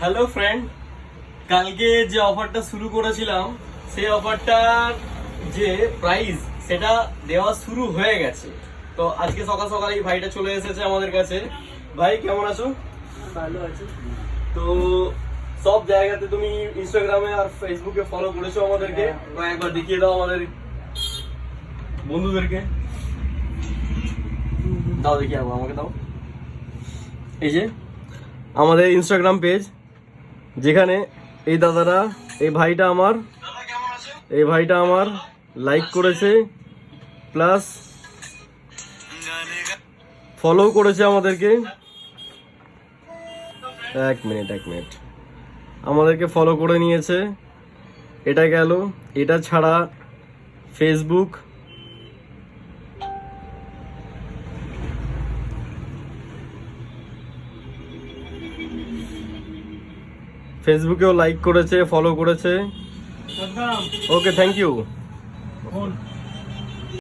Hello friend, কালকে যে অফারটা শুরু করেছিলাম সেই অফারটার যে প্রাইস সেটা দেওয়া শুরু হয়ে গেছে। তো আজকে সকাল সকাল এই ভাইটা চলে এসেছে আমাদের কাছে। ভাই কেমন আছো? ভালো আছে। তো সব জায়গাতে তুমি ইনস্টাগ্রামে আর ফেসবুকে ফলো করেছো আমাদেরকে, তো একবার দেখিয়ে দাও আমাদের বন্ধুদেরকে। দাও দেখি, আমাকে দাও। এই যে আমাদের ইনস্টাগ্রাম পেজ, যেখানে এই দাদারা এই ভাইটা আমার লাইক করেছে, প্লাস ফলো করেছে আমাদেরকে। এক মিনিট আমাদেরকে ফলো করে নিয়েছে। এটা গেল। এটা ছাড়া ফেসবুকেও লাইক করেছে, ফলো করেছে। ওকে, থ্যাংক ইউ।